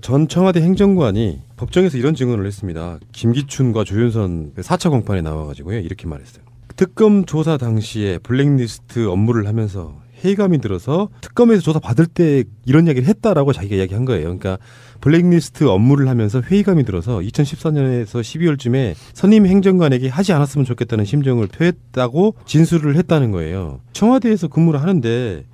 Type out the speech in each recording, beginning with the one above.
전 청와대 행정관이 법정에서 이런 증언을 했습니다. 김기춘과 조윤선 4차 공판에 나와가지고요. 이렇게 말했어요. 특검 조사 당시에 블랙리스트 업무를 하면서 회의감이 들어서 특검에서 조사 받을 때 이런 이야기를 했다라고 자기가 이야기한 거예요. 그러니까 블랙리스트 업무를 하면서 회의감이 들어서 2014년에서 12월쯤에 선임 행정관에게 하지 않았으면 좋겠다는 심정을 표했다고 진술을 했다는 거예요. 청와대에서 근무를 하는데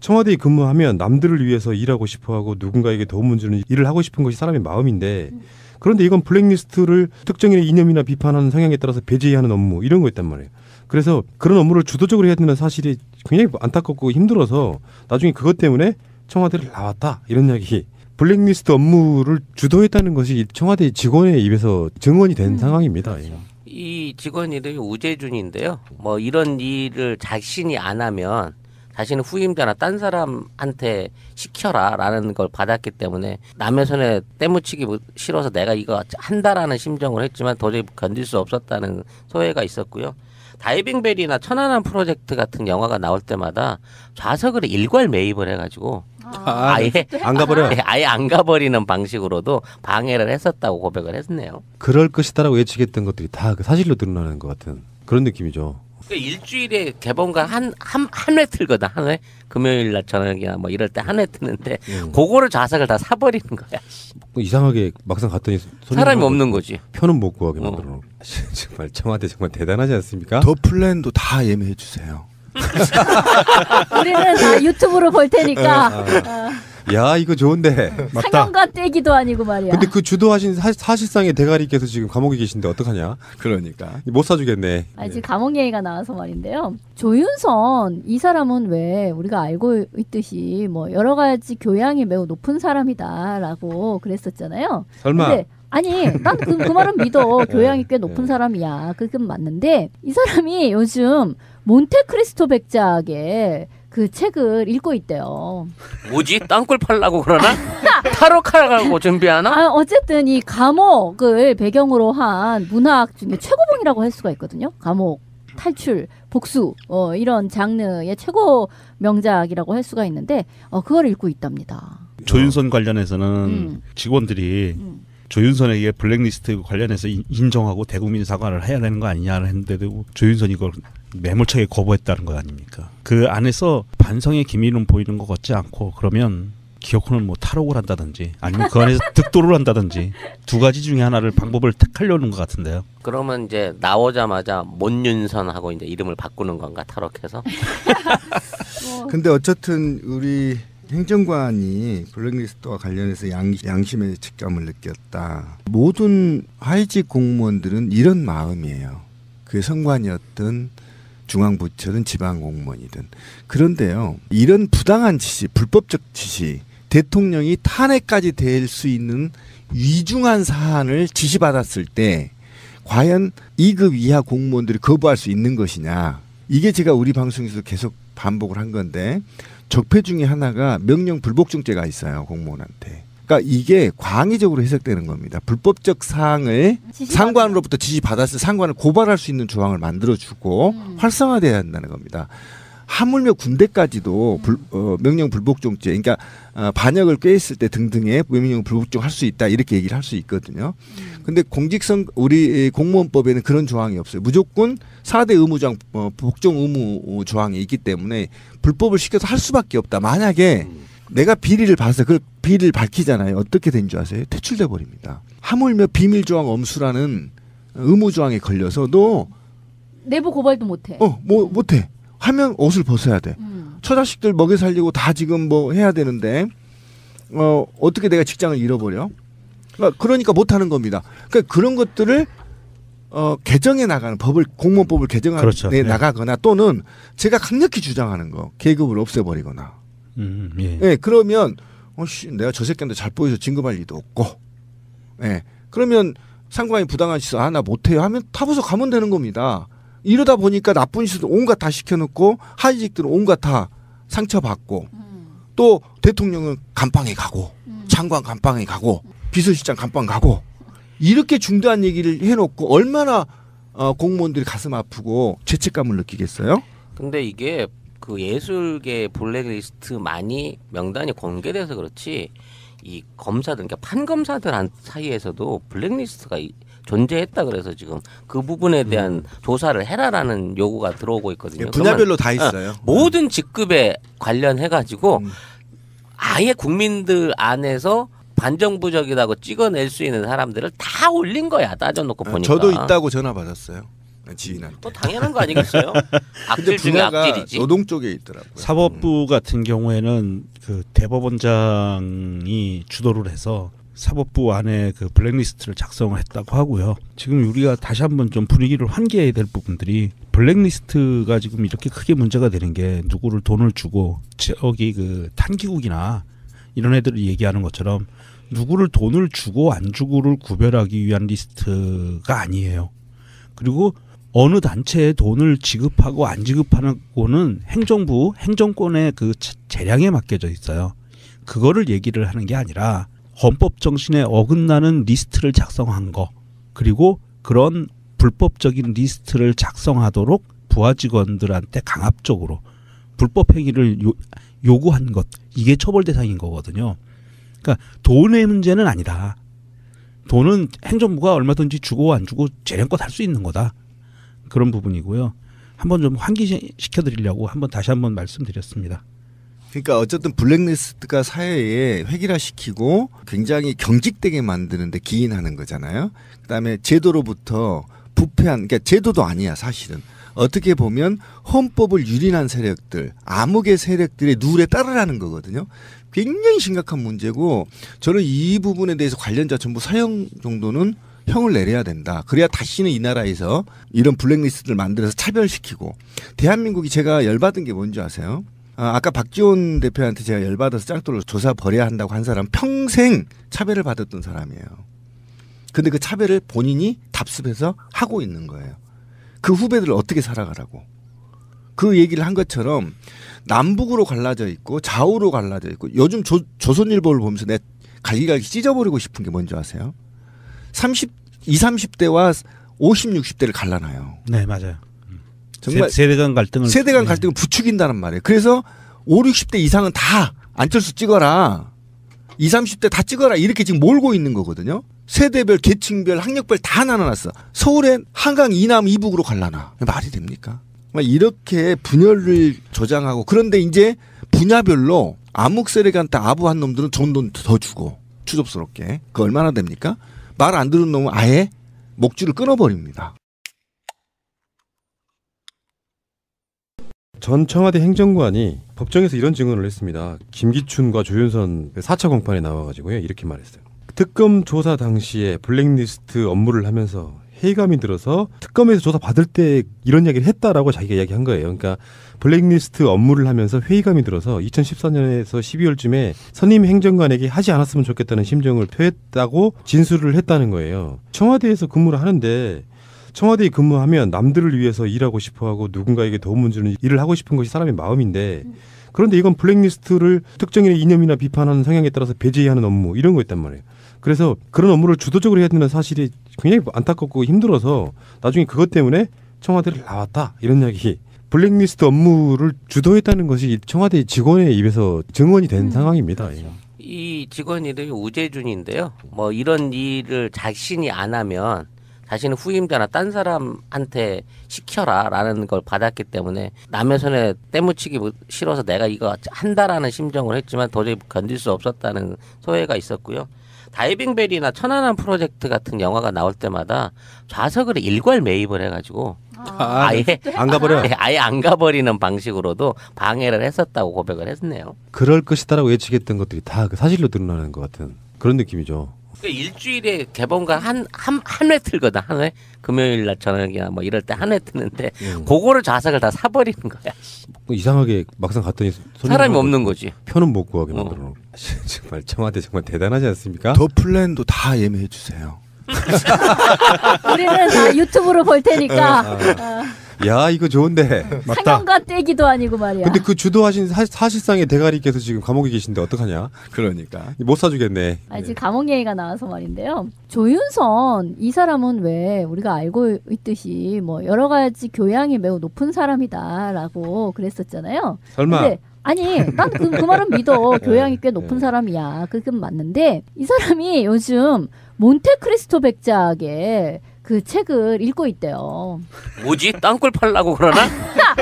청와대에 근무하면 남들을 위해서 일하고 싶어하고 누군가에게 도움을 주는 일을 하고 싶은 것이 사람의 마음인데 그런데 이건 블랙리스트를 특정인의 이념이나 비판하는 성향에 따라서 배제하는 업무 이런 거였단 말이에요. 그래서 그런 업무를 주도적으로 해야 되는 사실이 굉장히 안타깝고 힘들어서 나중에 그것 때문에 청와대를 나왔다 이런 이야기. 블랙리스트 업무를 주도했다는 것이 청와대 직원의 입에서 증언이 된 상황입니다. 이 직원 이름이 우재준인데요. 뭐 이런 일을 자신이 안 하면 자신의 후임자나 딴 사람한테 시켜라라는 걸 받았기 때문에 남의 손에 때묻히기 싫어서 내가 이거 한다라는 심정을 했지만 도저히 견딜 수 없었다는 소회가 있었고요. 다이빙벨이나 천안함 프로젝트 같은 영화가 나올 때마다 좌석을 일괄 매입을 해가지고 아예 안 가버려. 아예 안 가버리는 방식으로도 방해를 했었다고 고백을 했네요. 그럴 것이다라고 예측했던 것들이 다 사실로 드러나는 것 같은 그런 느낌이죠. 그러니까 일주일에 개봉가 한 회 틀거든. 한 회. 금요일 날 저녁이나 뭐 이럴 때 한 회 트는데 그거를 좌석을 다 사버리는 거야. 이상하게 막상 갔더니 사람이 없는 거지. 표는 못 구하게 만들어. 정말 청와대 정말 대단하지 않습니까? 더 플랜도 다 예매해 주세요. 우리는 다 유튜브로 볼 테니까. 야 이거 좋은데. 상영관 떼기도 아니고 말이야. 근데 그 주도하신 사실상의 대가리께서 지금 감옥에 계신데 어떡하냐? 그러니까 못 사주겠네. 아니, 지금 감옥 얘기가 나와서 말인데요. 조윤선 이 사람은 왜 우리가 알고 있듯이 뭐 여러 가지 교양이 매우 높은 사람이다라고 그랬었잖아요. 설마. 근데 아니 난 그 말은 믿어. 교양이 꽤 높은 사람이야. 그건 맞는데 이 사람이 요즘 몬테크리스토 백작의 그 책을 읽고 있대요. 뭐지? 땅굴 팔라고 그러나? 타로 카라고 준비하나? 어쨌든 이 감옥을 배경으로 한 문학 중에 최고봉이라고 할 수가 있거든요. 감옥, 탈출, 복수 이런 장르의 최고 명작이라고 할 수가 있는데 그걸 읽고 있답니다. 조윤선 관련해서는 직원들이 조윤선에게 블랙리스트 관련해서 인정하고 대국민 사과를 해야 되는 거 아니냐를 했는데도 조윤선이 이걸 매몰차게 거부했다는 거 아닙니까? 그 안에서 반성의 기미는 보이는 것 같지 않고 그러면 기어코는 뭐 탈옥을 한다든지 아니면 그 안에서 득도를 한다든지 두 가지 중에 하나를 방법을 택하려는 것 같은데요. 그러면 이제 나오자마자 몬윤선하고 이제 이름을 바꾸는 건가 탈옥해서? 근데 어쨌든 우리 행정관이 블랙리스트와 관련해서 양심의 직감을 느꼈다. 모든 하위직 공무원들은 이런 마음이에요. 그게 선관이었든 중앙부처든 지방공무원이든. 그런데요. 이런 부당한 지시, 불법적 지시, 대통령이 탄핵까지 될 수 있는 위중한 사안을 지시받았을 때 과연 2급 이하 공무원들이 거부할 수 있는 것이냐. 이게 제가 우리 방송에서 계속 반복을 한 건데 적폐 중에 하나가 명령 불복종죄가 있어요. 공무원한테. 그러니까 이게 광의적으로 해석되는 겁니다. 불법적 사항을 상관으로부터 지시받았을 상관을 고발할 수 있는 조항을 만들어주고 활성화돼야 한다는 겁니다. 하물며 군대까지도 명령 불복종죄, 그러니까 반역을 꾀했을 때 등등의 명령 불복종 할 수 있다 이렇게 얘기를 할 수 있거든요. 근데 공직선 우리 공무원법에는 그런 조항이 없어요. 무조건 4대 의무조항 복종 의무 조항이 있기 때문에 불법을 시켜서 할 수밖에 없다. 만약에 내가 비리를 봐서 그 비리를 밝히잖아요. 어떻게 된 줄 아세요? 퇴출돼 버립니다. 하물며 비밀조항 엄수라는 의무조항에 걸려서도 내부 고발도 못해. 뭐 못해. 하면 옷을 벗어야 돼. 처자식들 먹여 살리고 다 지금 뭐 해야 되는데 어떻게 내가 직장을 잃어버려? 그러니까 못하는 겁니다. 그러니까 그런 것들을 개정해 나가는 공무원법을 개정해 그렇죠. 나가거나 또는 제가 강력히 주장하는 거 계급을 없애버리거나. 예. 네, 그러면 내가 저 새끼한테 잘 보여서 진급할 리도 없고. 네, 그러면 상관이 부당한 짓을 나 못해요 하면 타부서 가면 되는 겁니다. 이러다 보니까 나쁜 짓을 온갖 다 시켜놓고 하위직들은 온갖 다 상처받고 또 대통령은 감방에 가고 장관 감방에 가고 비서실장 감방 가고 이렇게 중대한 얘기를 해놓고 얼마나 공무원들이 가슴 아프고 죄책감을 느끼겠어요? 근데 이게 그 예술계 블랙리스트만이 명단이 공개돼서 그렇지 이 검사들, 그러니까 판검사들 사이에서도 블랙리스트가 존재했다 그래서 지금 그 부분에 대한 조사를 해라라는 요구가 들어오고 있거든요. 분야별로 다 있어요. 모든 직급에 관련해 가지고 아예 국민들 안에서 반정부적이라고 찍어낼 수 있는 사람들을 다 올린 거야. 따져놓고 보니까. 저도 있다고 전화 받았어요. 지인한테. 또 당연한 거 아니겠어요? 악질 중에 악질이지. 노동 쪽에 있더라고요. 사법부 같은 경우에는 그 대법원장이 주도를 해서 사법부 안에 그 블랙리스트를 작성을 했다고 하고요. 지금 우리가 다시 한번 좀 분위기를 환기해야 될 부분들이 블랙리스트가 지금 이렇게 크게 문제가 되는 게 누구를 돈을 주고 저기 그 탄기국이나 이런 애들이 얘기하는 것처럼 누구를 돈을 주고 안 주고를 구별하기 위한 리스트가 아니에요. 그리고 어느 단체에 돈을 지급하고 안 지급하고는 행정부, 행정권의 그 재량에 맡겨져 있어요. 그거를 얘기를 하는 게 아니라 헌법 정신에 어긋나는 리스트를 작성한 거, 그리고 그런 불법적인 리스트를 작성하도록 부하 직원들한테 강압적으로 불법 행위를 요구한 것, 이게 처벌 대상인 거거든요. 그러니까 돈의 문제는 아니다. 돈은 행정부가 얼마든지 주고 안 주고 재량껏 할 수 있는 거다. 그런 부분이고요. 한번 좀 환기시켜드리려고 다시 한번 말씀드렸습니다. 그러니까 어쨌든 블랙리스트가 사회에 획일화시키고 굉장히 경직되게 만드는데 기인하는 거잖아요. 그다음에 제도로부터 부패한, 그러니까 제도도 아니야 사실은. 어떻게 보면 헌법을 유린한 세력들, 암흑의 세력들의 룰에 따르라는 거거든요. 굉장히 심각한 문제고, 저는 이 부분에 대해서 관련자 전부 사형 정도는 형을 내려야 된다. 그래야 다시는 이 나라에서 이런 블랙리스트를 만들어서 차별시키고. 대한민국이 제가 열받은 게 뭔지 아세요? 아까 박지원 대표한테 제가 열받아서 짱돌로 조사 벌여야 한다고 한 사람 평생 차별을 받았던 사람이에요. 근데 그 차별을 본인이 답습해서 하고 있는 거예요. 그 후배들을 어떻게 살아가라고. 그 얘기를 한 것처럼 남북으로 갈라져 있고 좌우로 갈라져 있고, 요즘 조선일보를 보면서 내가 갈기갈기 찢어버리고 싶은 게 뭔지 아세요? 20, 30대와 50, 60대를 갈라놔요. 네, 맞아요. 정말 세대 간 갈등을 부추긴다는 말이에요. 그래서 5, 60대 이상은 다 안철수 찍어라. 20, 30대 다 찍어라. 이렇게 지금 몰고 있는 거거든요. 세대별, 계층별, 학력별 다 나눠놨어. 서울엔 한강 이남 이북으로 갈라놔. 말이 됩니까? 이렇게 분열을 조장하고, 그런데 이제 분야별로 암흑 세력한테 아부한 놈들은 돈 더 주고, 추접스럽게. 그거 얼마나 됩니까? 말 안 들은 놈은 아예 목줄을 끊어버립니다. 전 청와대 행정관이 법정에서 이런 증언을 했습니다. 김기춘과 조윤선 4차 공판에 나와가지고요. 이렇게 말했어요. 특검 조사 당시에 블랙리스트 업무를 하면서 회의감이 들어서 특검에서 조사 받을 때 이런 이야기를 했다라고 자기가 이야기한 거예요. 그러니까 블랙리스트 업무를 하면서 회의감이 들어서 2014년에서 12월쯤에 선임 행정관에게 하지 않았으면 좋겠다는 심정을 표했다고 진술을 했다는 거예요. 청와대에서 근무를 하는데 청와대에 근무하면 남들을 위해서 일하고 싶어하고 누군가에게 도움을 주는 일을 하고 싶은 것이 사람의 마음인데, 그런데 이건 블랙리스트를 특정인의 이념이나 비판하는 성향에 따라서 배제하는 업무, 이런 거 있단 말이에요. 그래서 그런 업무를 주도적으로 해야 되는 사실이 굉장히 안타깝고 힘들어서 나중에 그것 때문에 청와대를 나왔다, 이런 이야기. 블랙리스트 업무를 주도했다는 것이 청와대 직원의 입에서 증언이 된 상황입니다. 이 직원 이름이 우재준인데요. 뭐 이런 일을 자신이 안 하면 자신의 후임자나 딴 사람한테 시켜라라는 걸 받았기 때문에 남의 손에 때묻히기 싫어서 내가 이거 한다라는 심정을 했지만 도저히 견딜 수 없었다는 소회가 있었고요. 다이빙벨이나 천안함 프로젝트 같은 영화가 나올 때마다 좌석을 일괄 매입을 해가지고 아예 안 가버려. 아예 안 가버리는 방식으로도 방해를 했었다고 고백을 했네요. 그럴 것이다라고 예측했던 것들이 다 그 사실로 드러나는 것 같은 그런 느낌이죠. 그러니까 일주일에 개봉가 한 회 틀거든. 한 회. 금요일 날 저녁이나 뭐 이럴 때 한 회 트는데 그거를 좌석을 다 사버리는 거야. 이상하게 막상 갔더니 사람이 없는 거지. 표는 못 구하게 만들어. 정말 청와대 정말 대단하지 않습니까? 더 플랜도 다 예매해 주세요. 우리는 다 유튜브로 볼 테니까. 야, 이거 좋은데. 상영가 떼기도 아니고 말이야. 근데 그 주도하신 사실상의 대가리께서 지금 감옥에 계신데 어떡하냐? 그러니까 못 사주겠네. 지금 감옥 얘기가 나와서 말인데요. 조윤선 이 사람은 왜 우리가 알고 있듯이 뭐 여러 가지 교양이 매우 높은 사람이다라고 그랬었잖아요. 설마. 근데 아니, 난 그 말은 믿어. 교양이 꽤 높은 사람이야. 그건 맞는데 이 사람이 요즘 몬테크리스토 백작의 그 책을 읽고 있대요. 뭐지? 땅굴 팔라고 그러나?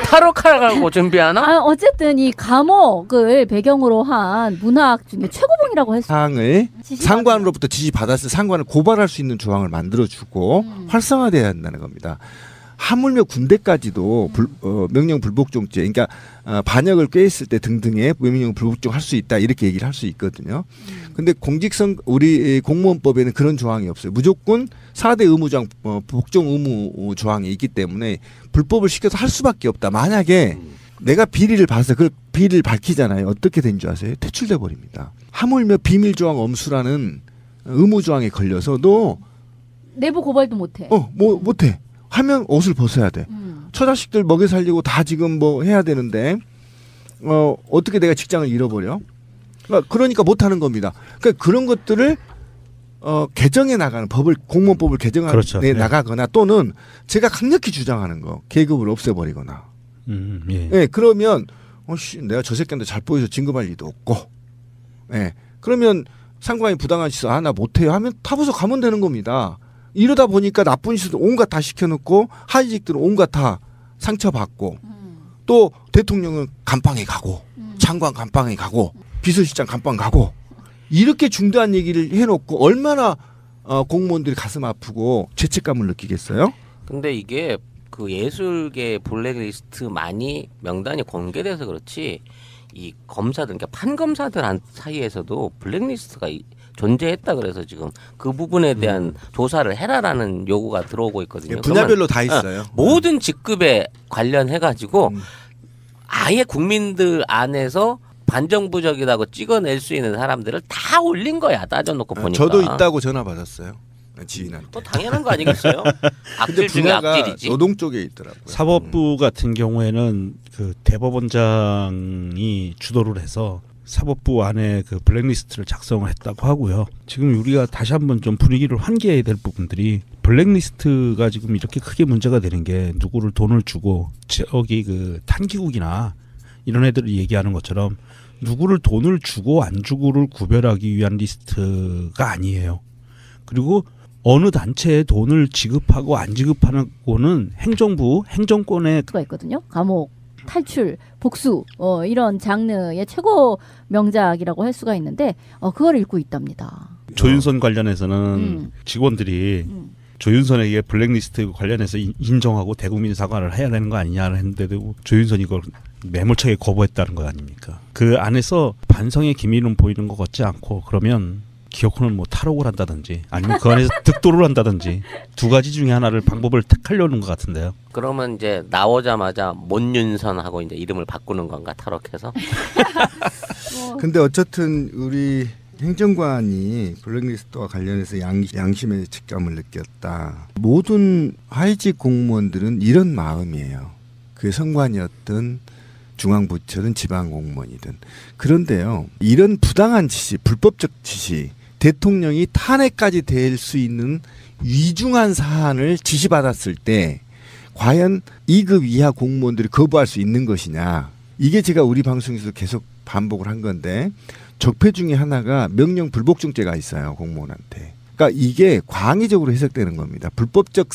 타로 칼하고 준비하나? 어쨌든 이 감옥을 배경으로 한 문학 중에 최고봉이라고 할 수. 상을 상관으로부터 지시받았을 상관을 고발할 수 있는 조항을 만들어주고 활성화돼야 한다는 겁니다. 하물며 군대까지도 명령 불복종죄, 그러니까 반역을 꾀했을 때 등등의 명령 불복종 할 수 있다 이렇게 얘기를 할 수 있거든요. 근데 공직선 우리 공무원법에는 그런 조항이 없어요. 무조건 4대 의무조항, 복종 의무 조항이 있기 때문에 불법을 시켜서 할 수밖에 없다. 만약에 내가 비리를 봐서 그 비리를 밝히잖아요. 어떻게 된 줄 아세요? 퇴출돼 버립니다. 하물며 비밀조항 엄수라는 의무조항에 걸려서도 내부 고발도 못해. 못해. 하면 옷을 벗어야 돼. 처자식들 먹여 살리고 다 지금 뭐 해야 되는데 어떻게 내가 직장을 잃어버려? 그러니까 못하는 겁니다. 그러니까 그런 것들을 개정해 나가는 법을 공무원법을 개정해 그렇죠. 나가거나 또는 제가 강력히 주장하는 거 계급을 없애버리거나. 예. 네, 그러면 내가 저 새끼한테 잘 보여서 진급할 리도 없고. 네, 그러면 상관이 부당한 짓을 나 못해요 하면 타부서 가면 되는 겁니다. 이러다 보니까 나쁜 짓을 온갖 다 시켜놓고 하위직들은 온갖 다 상처받고 또 대통령은 감방에 가고 장관 감방에 가고 비서실장 감방 가고 이렇게 중대한 얘기를 해놓고 얼마나 공무원들이 가슴 아프고 죄책감을 느끼겠어요? 근데 이게 그 예술계 블랙리스트만이 명단이 공개돼서 그렇지 이 검사들, 그러니까 판검사들 사이에서도 블랙리스트가 존재했다 그래서 지금 그 부분에 대한 조사를 해라라는 요구가 들어오고 있거든요. 분야별로 다 있어요. 모든 직급에 관련해 가지고 아예 국민들 안에서 반정부적이라고 찍어낼 수 있는 사람들을 다 올린 거야. 따져놓고 보니까. 저도 있다고 전화 받았어요. 지인한테. 또 당연한 거 아니겠어요? 악질 중에 악질이지. 노동 쪽에 있더라고요. 사법부 같은 경우에는 그 대법원장이 주도를 해서 사법부 안에 그 블랙리스트를 작성을 했다고 하고요. 지금 우리가 다시 한번 좀 분위기를 환기해야 될 부분들이 블랙리스트가 지금 이렇게 크게 문제가 되는 게 누구를 돈을 주고 저기 그 탄기국이나 이런 애들이 얘기하는 것처럼 누구를 돈을 주고 안 주고를 구별하기 위한 리스트가 아니에요. 그리고 어느 단체에 돈을 지급하고 안 지급하는 거는 행정부, 행정권의 가 있거든요. 감옥, 탈출, 복수 이런 장르의 최고 명작이라고 할 수가 있는데 그걸 읽고 있답니다. 조윤선 관련해서는 직원들이 조윤선에게 블랙리스트 관련해서 인정하고 대국민 사과를 해야 되는 거 아니냐 했는데도 조윤선이 이걸 매몰차게 거부했다는 거 아닙니까? 그 안에서 반성의 기미는 보이는 것 같지 않고 그러면 기어코는 뭐 탈옥을 한다든지 아니면 그 안에서 득도를 한다든지 두 가지 중에 하나를 방법을 택하려는 것 같은데요. 그러면 이제 나오자마자 몬윤선하고 이제 이름을 바꾸는 건가 탈옥해서? 근데 어쨌든 우리 행정관이 블랙리스트와 관련해서 양심의 책감을 느꼈다. 모든 하위직 공무원들은 이런 마음이에요. 그게 선관이었든 중앙부처든 지방공무원이든. 그런데요, 이런 부당한 지시, 불법적 지시, 대통령이 탄핵까지 될 수 있는 위중한 사안을 지시받았을 때 과연 2급 이하 공무원들이 거부할 수 있는 것이냐. 이게 제가 우리 방송에서 계속 반복을 한 건데 적폐 중에 하나가 명령 불복종죄가 있어요. 공무원한테. 그러니까 이게 광의적으로 해석되는 겁니다. 불법적